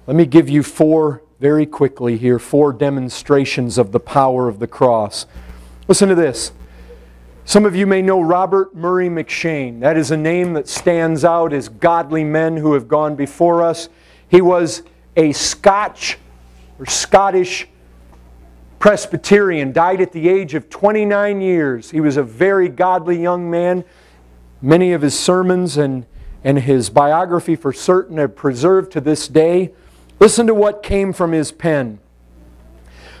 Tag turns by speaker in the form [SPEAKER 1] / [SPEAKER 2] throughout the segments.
[SPEAKER 1] Let me give you very quickly here, 4 demonstrations of the power of the cross. Listen to this. Some of you may know Robert Murray McCheyne. That is a name that stands out as godly men who have gone before us. He was a Scottish Presbyterian, died at the age of 29 years. He was a very godly young man. Many of his sermons and his biography for certain are preserved to this day. Listen to what came from his pen.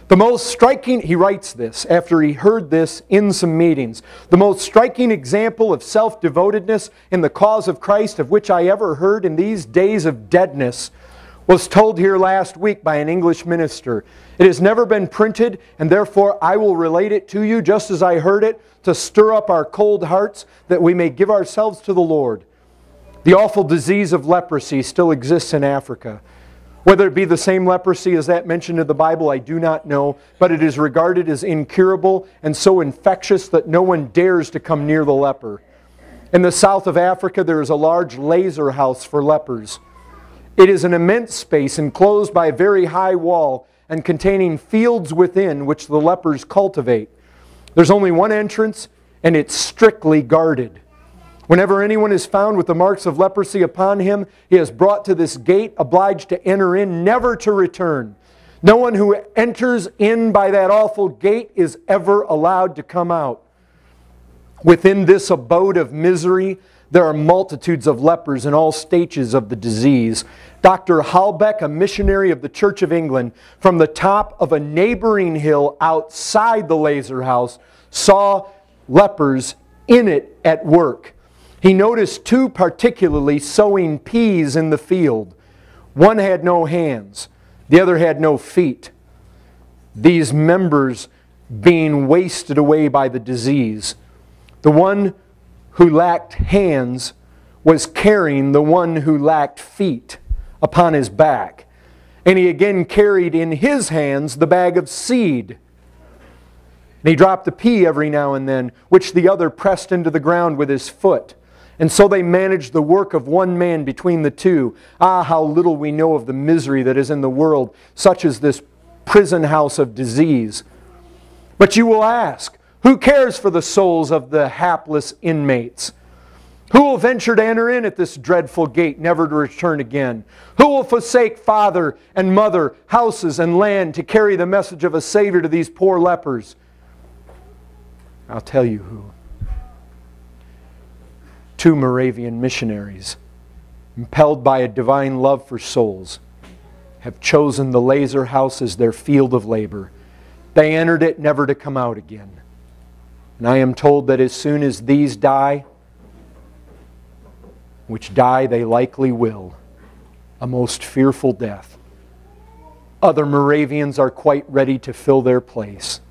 [SPEAKER 1] The most striking, he writes this after he heard this in some meetings, the most striking example of self-devotedness in the cause of Christ of which I ever heard in these days of deadness was told here last week by an English minister. It has never been printed, and therefore I will relate it to you just as I heard it, to stir up our cold hearts that we may give ourselves to the Lord. The awful disease of leprosy still exists in Africa. Whether it be the same leprosy as that mentioned in the Bible, I do not know, but it is regarded as incurable and so infectious that no one dares to come near the leper. In the south of Africa, there is a large laser house for lepers. It is an immense space enclosed by a very high wall and containing fields within which the lepers cultivate. There's only one entrance, and it's strictly guarded. Whenever anyone is found with the marks of leprosy upon him, he is brought to this gate, obliged to enter in, never to return. No one who enters in by that awful gate is ever allowed to come out. Within this abode of misery, there are multitudes of lepers in all stages of the disease. Dr. Halbeck, a missionary of the Church of England, from the top of a neighboring hill outside the laser house, saw lepers in it at work. He noticed 2 particularly sowing peas in the field. One had no hands, the other had no feet. These members being wasted away by the disease. The one who lacked hands was carrying the one who lacked feet upon his back. And he again carried in his hands the bag of seed. And he dropped the pea every now and then, which the other pressed into the ground with his foot. And so they managed the work of one man between the 2. Ah, how little we know of the misery that is in the world, such as this prison house of disease. But you will ask, who cares for the souls of the hapless inmates? Who will venture to enter in at this dreadful gate, never to return again? Who will forsake father and mother, houses and land, to carry the message of a Savior to these poor lepers? I'll tell you who. 2 Moravian missionaries, impelled by a divine love for souls, have chosen the laser house as their field of labor. They entered it never to come out again. And I am told that as soon as these die, which die they likely will, a most fearful death, other Moravians are quite ready to fill their place.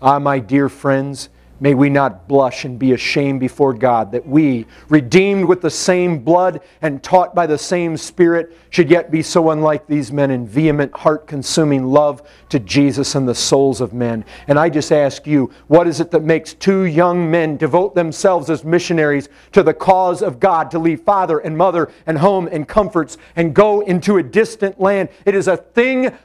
[SPEAKER 1] Ah, my dear friends, may we not blush and be ashamed before God that we, redeemed with the same blood and taught by the same Spirit, should yet be so unlike these men in vehement, heart-consuming love to Jesus and the souls of men. And I just ask you, what is it that makes 2 young men devote themselves as missionaries to the cause of God, to leave father and mother and home and comforts and go into a distant land? It is a thing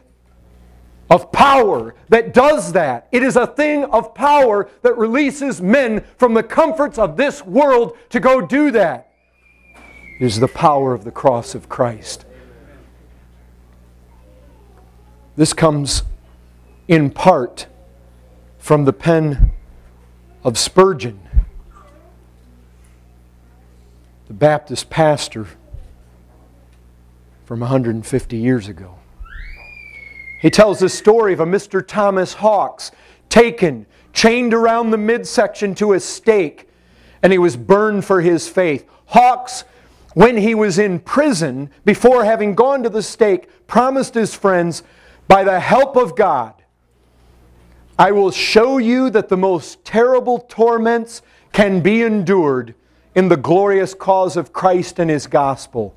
[SPEAKER 1] of power that does that. It is a thing of power that releases men from the comforts of this world to go do that. It is the power of the cross of Christ. This comes in part from the pen of Spurgeon, the Baptist pastor from 150 years ago. He tells the story of a Mr. Thomas Hawks taken, chained around the midsection to a stake, and he was burned for his faith. Hawks, when he was in prison, before having gone to the stake, promised his friends, by the help of God, I will show you that the most terrible torments can be endured in the glorious cause of Christ and His gospel,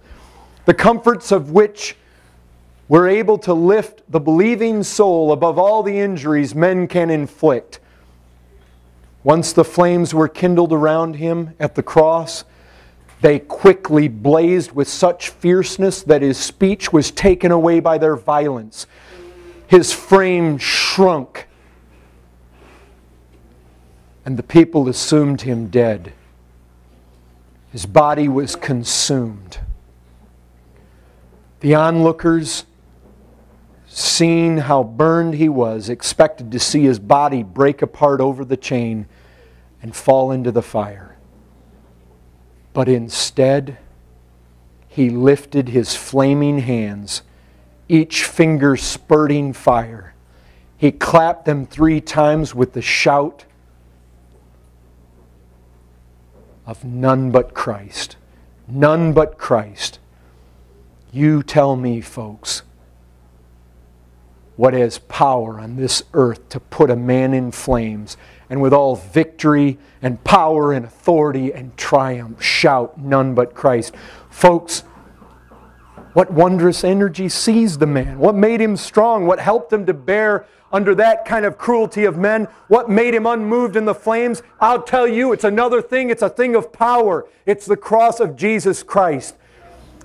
[SPEAKER 1] the comforts of which were able to lift the believing soul above all the injuries men can inflict. Once the flames were kindled around him at the cross, they quickly blazed with such fierceness that his speech was taken away by their violence. His frame shrunk, and the people assumed him dead. His body was consumed. The onlookers, seeing how burned he was, expected to see his body break apart over the chain and fall into the fire. But instead, he lifted his flaming hands, each finger spurting fire. He clapped them 3 times with the shout of "None but Christ. None but Christ." You tell me, folks, what has power on this earth to put a man in flames and with all victory and power and authority and triumph shout, "None but Christ." Folks, what wondrous energy seized the man? What made him strong? What helped him to bear under that kind of cruelty of men? What made him unmoved in the flames? I'll tell you, it's another thing. It's a thing of power. It's the cross of Jesus Christ.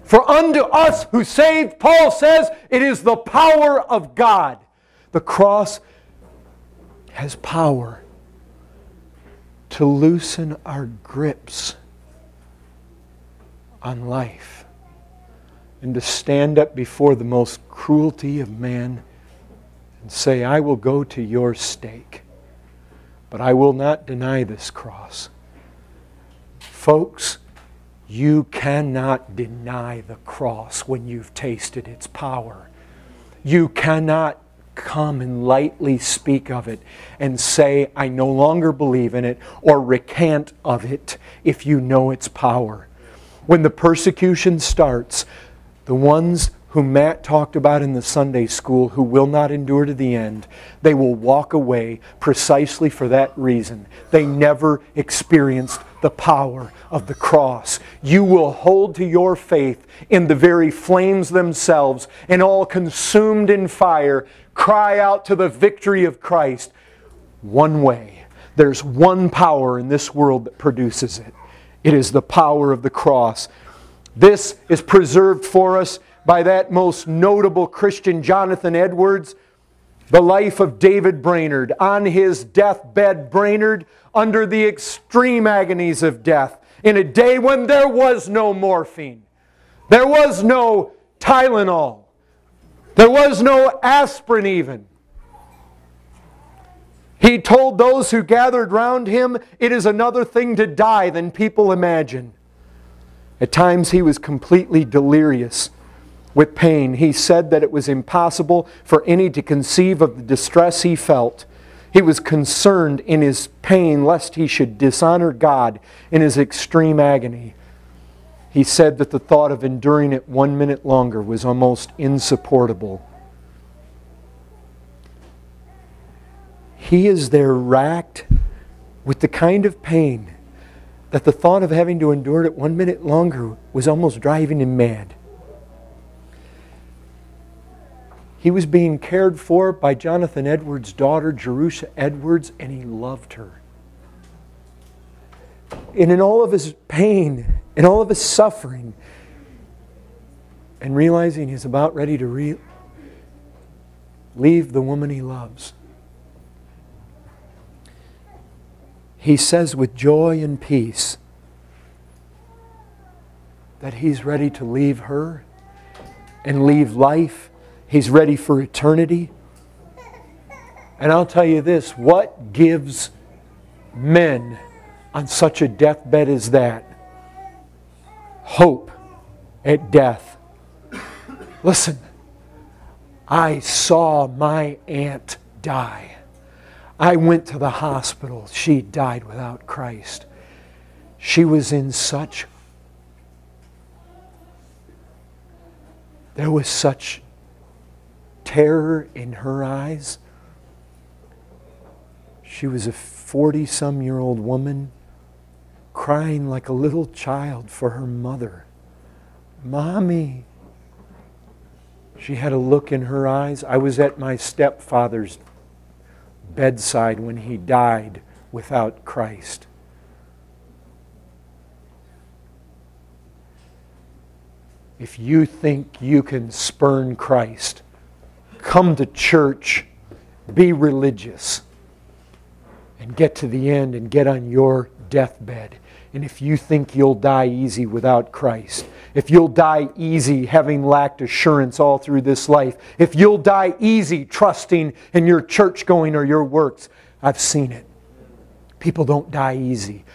[SPEAKER 1] For unto us who saved, Paul says, it is the power of God. The cross has power to loosen our grips on life and to stand up before the most cruelty of man and say, I will go to your stake, but I will not deny this cross. Folks, you cannot deny the cross when you've tasted its power. You cannot come and lightly speak of it and say, I no longer believe in it, or recant of it if you know its power. When the persecution starts, the ones whom Matt talked about in the Sunday school who will not endure to the end, they will walk away precisely for that reason. They never experienced the power of the cross. You will hold to your faith in the very flames themselves, and all consumed in fire, cry out to the victory of Christ. One way. There's one power in this world that produces it. It is the power of the cross. This is preserved for us by that most notable Christian, Jonathan Edwards. The life of David Brainerd. On his deathbed, Brainerd, under the extreme agonies of death, in a day when there was no morphine, there was no Tylenol, there was no aspirin even. He told those who gathered round him, it is another thing to die than people imagine. At times he was completely delirious with pain. He said that it was impossible for any to conceive of the distress he felt. He was concerned in his pain lest he should dishonor God in his extreme agony. He said that the thought of enduring it 1 minute longer was almost insupportable. He is there racked with the kind of pain that the thought of having to endure it 1 minute longer was almost driving him mad. He was being cared for by Jonathan Edwards' daughter, Jerusha Edwards, and he loved her. And in all of his pain, in all of his suffering, and realizing he's about ready to leave the woman he loves, he says with joy and peace that he's ready to leave her and leave life. He's ready for eternity. And I'll tell you this, what gives men on such a deathbed as that hope at death? Listen, I saw my aunt die. I went to the hospital. She died without Christ. She was in such... There was such terror in her eyes. She was a 40-some-year-old woman crying like a little child for her mother. Mommy. She had a look in her eyes. I was at my stepfather's bedside when he died without Christ. If you think you can spurn Christ, come to church, be religious, and get to the end and get on your deathbed. And if you think you'll die easy without Christ, if you'll die easy having lacked assurance all through this life, if you'll die easy trusting in your church going or your works, I've seen it. People don't die easy.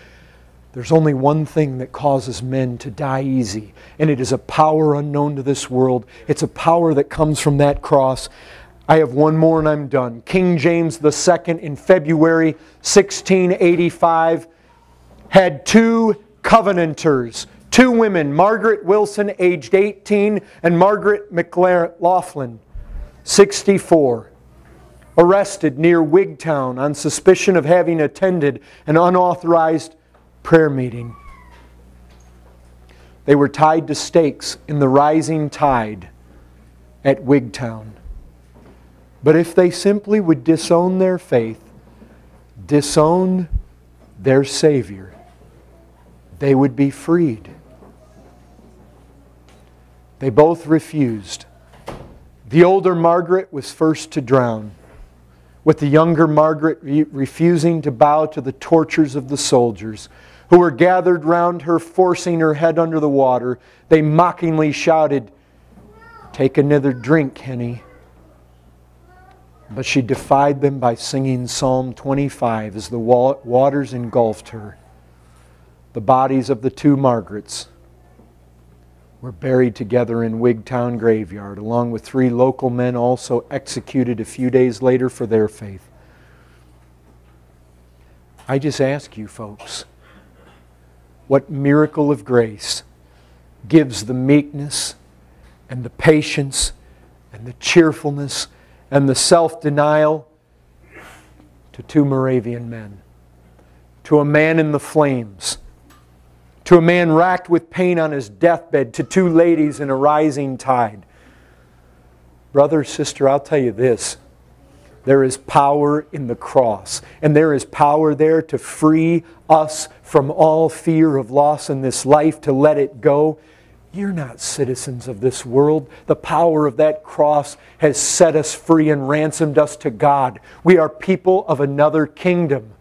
[SPEAKER 1] There's only one thing that causes men to die easy, and it is a power unknown to this world. It's a power that comes from that cross. I have one more and I'm done. King James II in February 1685 had two covenanters, two women, Margaret Wilson, aged 18, and Margaret McLaughlin, 64, arrested near Wigtown on suspicion of having attended an unauthorized prayer meeting. They were tied to stakes in the rising tide at Wigtown. But if they simply would disown their faith, disown their Savior, they would be freed. They both refused. The older Margaret was first to drown, with the younger Margaret refusing to bow to the tortures of the soldiers, who were gathered round her, forcing her head under the water. They mockingly shouted, "Take another drink, Henny." But she defied them by singing Psalm 25 as the waters engulfed her. The bodies of the two Margarets were buried together in Wigtown graveyard, along with 3 local men also executed a few days later for their faith. I just ask you, folks, what miracle of grace gives the meekness and the patience and the cheerfulness and the self-denial to 2 Moravian men, to a man in the flames, to a man racked with pain on his deathbed, to 2 ladies in a rising tide. Brother, sister, I'll tell you this. There is power in the cross, and there is power there to free us from all fear of loss in this life, to let it go. You're not citizens of this world. The power of that cross has set us free and ransomed us to God. We are people of another kingdom.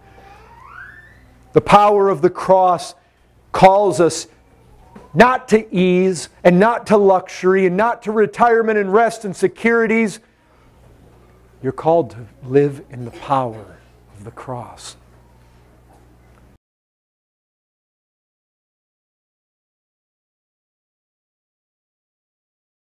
[SPEAKER 1] The power of the cross calls us not to ease and not to luxury and not to retirement and rest and securities. You're called to live in the power of the cross.